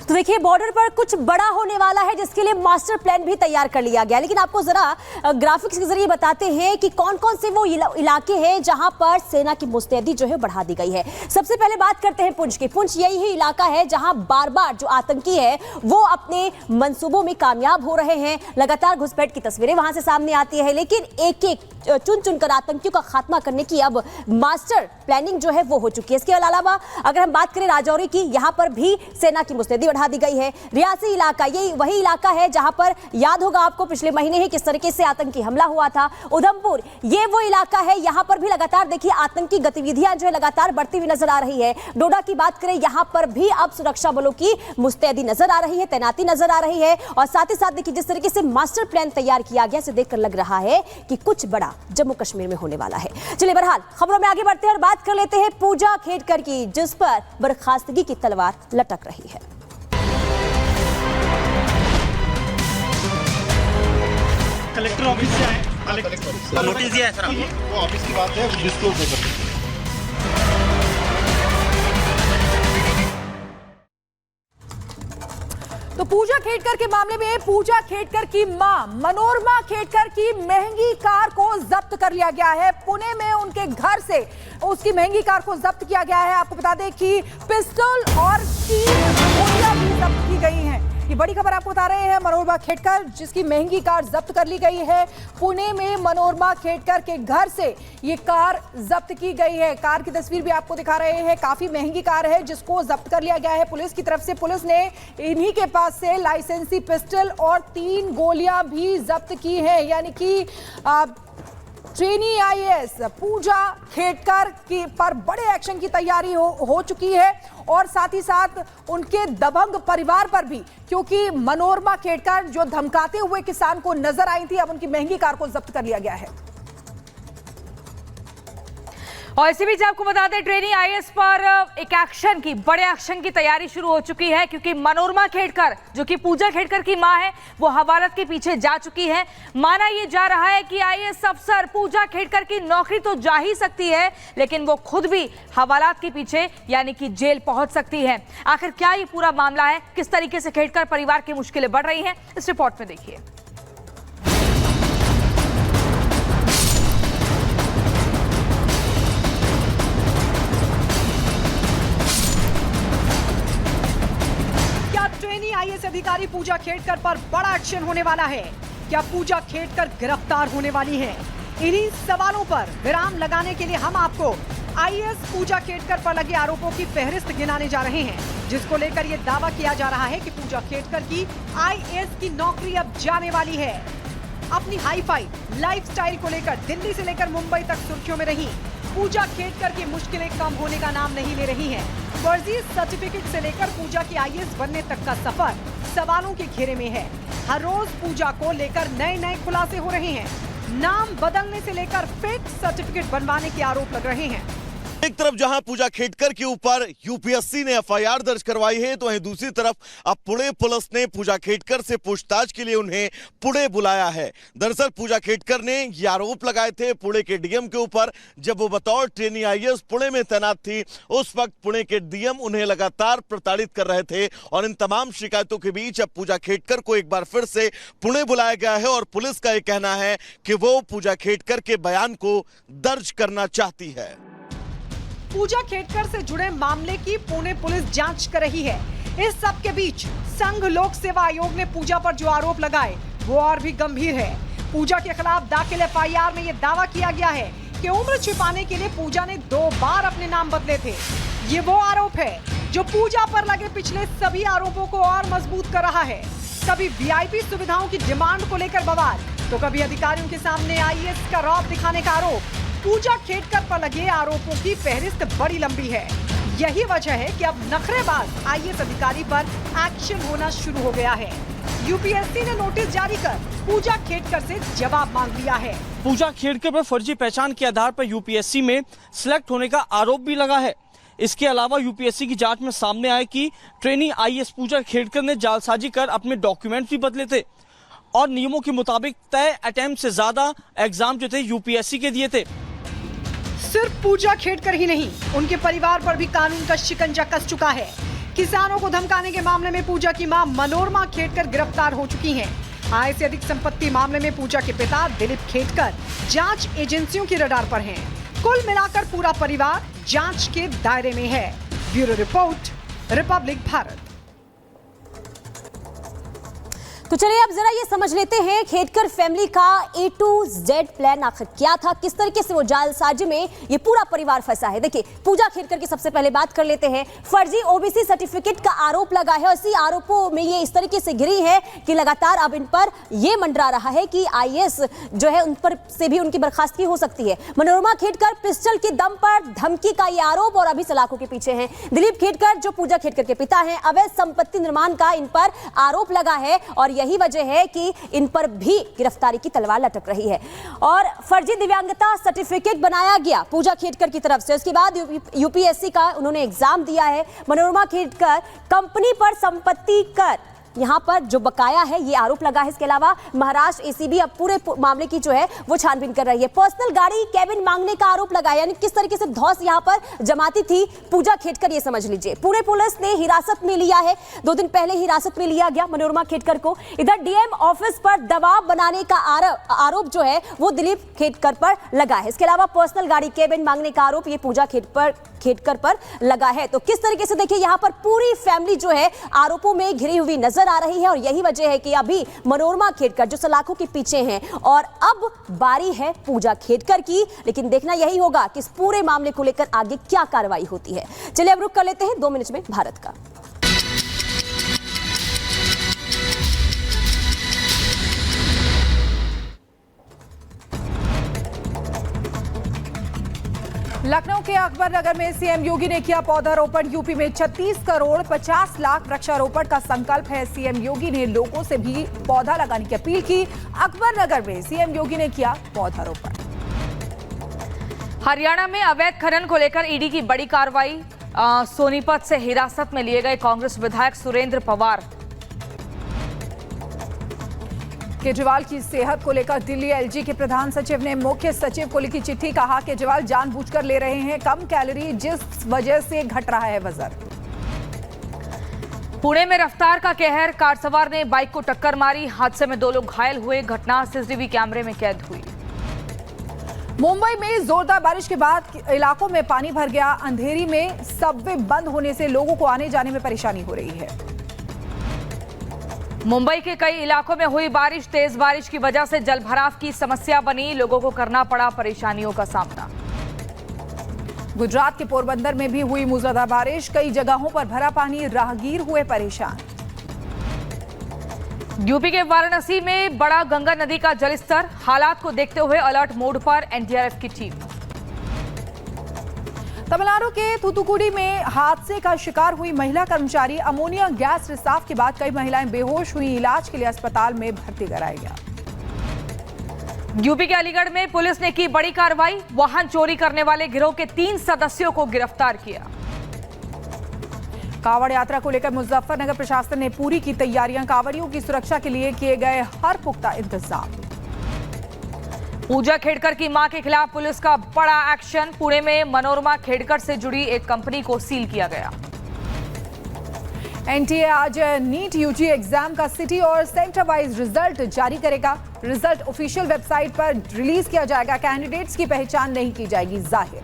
तो देखिए बॉर्डर पर कुछ बड़ा होने वाला है जिसके लिए मास्टर प्लान भी तैयार कर लिया गया। लेकिन आपको जरा ग्राफिक्स के जरिए बताते हैं कि कौन कौन से वो इलाके हैं जहां पर सेना की मुस्तैदी जो है बढ़ा दी गई है। सबसे पहले बात करते हैं पुंछ की। पुंछ यही ही इलाका है जहां बार बार जो आतंकी है वो अपने मंसूबों में कामयाब हो रहे हैं। लगातार घुसपैठ की तस्वीरें वहां से सामने आती है, लेकिन एक एक चुन चुनकर आतंकियों का खात्मा करने की अब मास्टर प्लानिंग जो है वो हो चुकी है। इसके अलावा अगर हम बात करें राजौरी की, यहां पर भी सेना की मुस्तैदी बढ़ा दी गई है। रियासी इलाका, ये वही इलाका है जहां पर याद होगा आपको पिछले महीने ही किस तरीके से आतंकी हमला हुआ था। उधमपुर, ये वो इलाका है, यहां पर भी लगातार देखिए आतंकी गतिविधियां जो है लगातार बढ़ती हुई नजर आ रही है। डोडा की बात करें, यहां पर भी अब सुरक्षा बलों की मुस्तैदी नजर आ रही है, तैनाती नजर आ रही है। और साथ ही साथ देखिए जिस तरीके से मास्टर प्लान तैयार किया गया, इसे देखकर लग रहा है कि कुछ बड़ा जम्मू कश्मीर में होने वाला है। चलिए बहरहाल खबरों में आगे बढ़ते हैं और बात कर लेते हैं पूजा खेडकर की, जिस पर बर्खास्तगी की तलवार लटक रही है। कलेक्टर ऑफिस से आए, नोटिस दिया है सर आपको? वो ऑफिस की बात है, डिस्क्लोज नहीं कर सकते। तो पूजा खेडकर के मामले में पूजा खेडकर की मां मनोरमा खेडकर की महंगी कार को जब्त कर लिया गया है। पुणे में उनके घर से उसकी महंगी कार को जब्त किया गया है। आपको बता दें कि पिस्टल और 3 गोलियां भी जब्त की गई हैं। ये बड़ी खबर आपको बता रहे हैं। मनोरमा खेडकर जिसकी महंगी कार जब्त कर ली गई है, पुणे में मनोरमा खेडकर के घर से ये कार जब्त की गई है। कार की तस्वीर भी आपको दिखा रहे हैं। काफी महंगी कार है जिसको जब्त कर लिया गया है पुलिस की तरफ से। पुलिस ने इन्हीं के पास से लाइसेंसी पिस्टल और 3 गोलियां भी जब्त की है। यानी कि ट्रेनी आईएएस पूजा खेडकर की पर बड़े एक्शन की तैयारी हो चुकी है। और साथ ही साथ उनके दबंग परिवार पर भी, क्योंकि मनोरमा खेडकर जो धमकाते हुए किसान को नजर आई थी, अब उनकी महंगी कार को जब्त कर लिया गया है। और इसी बीच आपको बता दें ट्रेनी आईएएस पर एक एक्शन की, बड़े एक्शन की तैयारी शुरू हो चुकी है, क्योंकि मनोरमा खेडकर जो कि पूजा खेडकर की मां है वो हवालात के पीछे जा चुकी है। माना यह जा रहा है कि आईएएस अफसर पूजा खेडकर की नौकरी तो जा ही सकती है, लेकिन वो खुद भी हवालात के पीछे यानी कि जेल पहुंच सकती है। आखिर क्या ये पूरा मामला है, किस तरीके से खेडकर परिवार की मुश्किलें बढ़ रही हैं, इस रिपोर्ट में देखिए। आईएएस अधिकारी पूजा खेडकर पर बड़ा एक्शन होने वाला है। क्या पूजा खेडकर गिरफ्तार होने वाली है? इन्हीं सवालों पर विराम लगाने के लिए हम आपको आईएएस पूजा खेडकर पर लगे आरोपों की फहरिस्त गिनाने जा रहे हैं, जिसको लेकर यह दावा किया जा रहा है कि पूजा खेडकर की आईएएस की नौकरी अब जाने वाली है। अपनी हाईफाई लाइफस्टाइल को लेकर दिल्ली से लेकर मुंबई तक सुर्खियों में रही पूजा खेडकर की मुश्किलें कम होने का नाम नहीं ले रही हैं। फर्जी सर्टिफिकेट से लेकर पूजा की आईएएस बनने तक का सफर सवालों के घेरे में है। हर रोज पूजा को लेकर नए खुलासे हो रहे हैं। नाम बदलने से लेकर फेक सर्टिफिकेट बनवाने के आरोप लग रहे हैं। एक तरफ जहां पूजा खेडकर के ऊपर यूपीएससी ने एफआईआर दर्ज करवाई है, तो वहीं दूसरी तरफ अब पुणे पुलिस ने पूजा खेडकर से पूछताछ के लिए उन्हें पुणे बुलाया है। दरअसल पूजा खेडकर ने ये आरोप लगाए थे पुणे के डीएम के ऊपर, जब वो बतौर ट्रेनी आईएएस पुणे में तैनात थी। उस वक्त पुणे के डीएम उन्हें लगातार प्रताड़ित कर रहे थे और इन तमाम शिकायतों के बीच अब पूजा खेडकर को एक बार फिर से पुणे बुलाया गया है और पुलिस का यह कहना है कि वो पूजा खेडकर के बयान को दर्ज करना चाहती है। पूजा खेडकर से जुड़े मामले की पुणे पुलिस जांच कर रही है। इस सब के बीच संघ लोक सेवा आयोग ने पूजा पर जो आरोप लगाए वो और भी गंभीर है। पूजा के खिलाफ दाखिल एफआईआर में यह दावा किया गया है कि उम्र छिपाने के लिए पूजा ने 2 बार अपने नाम बदले थे। ये वो आरोप है जो पूजा पर लगे पिछले सभी आरोपों को और मजबूत कर रहा है। कभी वीआईपी सुविधाओं की डिमांड को लेकर बवाल, तो कभी अधिकारियों के सामने आईएएस का रौब दिखाने का आरोप। पूजा खेडकर पर लगे आरोपों की फहरिस्त बड़ी लंबी है। यही वजह है कि अब नखरेबाज आईएएस अधिकारी पर एक्शन होना शुरू हो गया है। यूपीएससी ने नोटिस जारी कर पूजा खेडकर से जवाब मांग लिया है। पूजा खेडकर पर फर्जी पहचान के आधार पर यूपीएससी में सिलेक्ट होने का आरोप भी लगा है। इसके अलावा यूपीएससी की जांच में सामने आया कि ट्रेनी आईएएस पूजा खेडकर ने जालसाजी कर अपने डॉक्यूमेंट भी बदले थे और नियमों के मुताबिक तय अटेम्प्ट से ज्यादा एग्जाम जो थे यूपीएससी के दिए थे। सिर्फ पूजा खेडकर ही नहीं, उनके परिवार पर भी कानून का शिकंजा कस चुका है। किसानों को धमकाने के मामले में पूजा की मां मनोरमा खेड़कर गिरफ्तार हो चुकी हैं। आय से अधिक संपत्ति मामले में पूजा के पिता दिलीप खेड़कर जांच एजेंसियों के रडार पर हैं। कुल मिलाकर पूरा परिवार जांच के दायरे में है। Bureau report, Republic Bharat. तो चलिए अब जरा ये समझ लेते हैं खेड़कर फैमिली का A to Z प्लान आखिर क्या था, किस तरीके से वो जालसाजी में ये पूरा परिवार फंसा है। देखिए पूजा खेड़कर की सबसे पहले बात कर लेते हैं। फर्जी OBC सर्टिफिकेट का आरोप लगा है और इसी आरोपों में ये इस तरीके से घिरी है कि लगातार अब इन पर ये मंडरा रहा है कि IAS जो है उन पर से भी उनकी बर्खास्तगी हो सकती है। मनोरमा खेड़कर पिस्टल के दम पर धमकी का ये आरोप और अभी सलाखों के पीछे हैं। दिलीप खेड़कर जो पूजा खेड़कर के पिता हैं, अवैध संपत्ति निर्माण का इन पर आरोप लगा है और यही वजह है कि इन पर भी गिरफ्तारी की तलवार लटक रही है। और फर्जी दिव्यांगता सर्टिफिकेट बनाया गया पूजा खेड़कर की तरफ से। उसके बाद UPSC का उन्होंने एग्जाम दिया है। मनोरमा खेड़कर कंपनी पर संपत्ति कर यहाँ पर जो बकाया है ये आरोप लगा है। इसके अलावा महाराष्ट्र ACB अब पूरे मामले की जो है वो छानबीन कर रही है। पर्सनल गाड़ी केबिन मांगने का आरोप लगा है, यानी किस तरीके से धौंस यहाँ पर जमाती थी पूजा खेड़कर, ये समझ लीजिए। पुणे पुलिस ने हिरासत में लिया है, 2 दिन पहले हिरासत में लिया गया मनोरमा खेड़कर को। इधर DM ऑफिस पर दबाव बनाने का आरोप जो है वो दिलीप खेड़कर पर लगा है। इसके अलावा पर्सनल गाड़ी केबिन मांगने का आरोप ये पूजा खेड़कर पर लगा है। तो किस तरीके से देखिए यहाँ पर पूरी फैमिली जो है आरोपों में घिरी हुई नजर आ रही है और यही वजह है कि अभी मनोरमा खेड़कर जो सलाखों के पीछे हैं और अब बारी है पूजा खेड़कर की। लेकिन देखना यही होगा कि इस पूरे मामले को लेकर आगे क्या कार्रवाई होती है। चलिए अब रुक कर लेते हैं 2 मिनट में भारत का। लखनऊ के अकबर नगर में CM योगी ने किया पौधारोपण। यूपी में 36 करोड़ 50 लाख वृक्षारोपण का संकल्प है। CM योगी ने लोगों से भी पौधा लगाने की अपील की। अकबर नगर में CM योगी ने किया पौधारोपण। हरियाणा में अवैध खनन को लेकर ED की बड़ी कार्रवाई। सोनीपत से हिरासत में लिए गए कांग्रेस विधायक सुरेंद्र पवार। केजरीवाल की सेहत को लेकर दिल्ली LG के प्रधान सचिव ने मुख्य सचिव को लिखी चिट्ठी। कहा केजरीवाल जानबूझकर ले रहे हैं कम कैलोरी, जिस वजह से घट रहा है वजन। पुणे में रफ्तार का कहर, कार सवार ने बाइक को टक्कर मारी, हादसे में 2 लोग घायल हुए। घटना CCTV कैमरे में कैद हुई। मुंबई में जोरदार बारिश के बाद इलाकों में पानी भर गया। अंधेरी में सबवे बंद होने से लोगों को आने जाने में परेशानी हो रही है। मुंबई के कई इलाकों में हुई बारिश, तेज बारिश की वजह से जलभराव की समस्या बनी, लोगों को करना पड़ा परेशानियों का सामना। गुजरात के पोरबंदर में भी हुई मूसलाधार बारिश, कई जगहों पर भरा पानी, राहगीर हुए परेशान। यूपी के वाराणसी में बढ़ा गंगा नदी का जलस्तर, हालात को देखते हुए अलर्ट मोड पर NDRF की टीम। तमिलनाडु के थूथुकुडी में हादसे का शिकार हुई महिला कर्मचारी, अमोनिया गैस रिसाव के बाद कई महिलाएं बेहोश हुई, इलाज के लिए अस्पताल में भर्ती कराया गया। यूपी के अलीगढ़ में पुलिस ने की बड़ी कार्रवाई, वाहन चोरी करने वाले गिरोह के 3 सदस्यों को गिरफ्तार किया। कांवड़ यात्रा को लेकर मुजफ्फरनगर प्रशासन ने पूरी की तैयारियां, कांवड़ियों की सुरक्षा के लिए किए गए हर पुख्ता इंतजाम। पूजा खेड़कर की मां के खिलाफ पुलिस का बड़ा एक्शन, पुणे में मनोरमा खेड़कर से जुड़ी एक कंपनी को सील किया गया। NTA आज नीट UG एग्जाम का सिटी और सेंटर वाइज रिजल्ट जारी करेगा। रिजल्ट ऑफिशियल वेबसाइट पर रिलीज किया जाएगा। कैंडिडेट्स की पहचान नहीं की जाएगी जाहिर।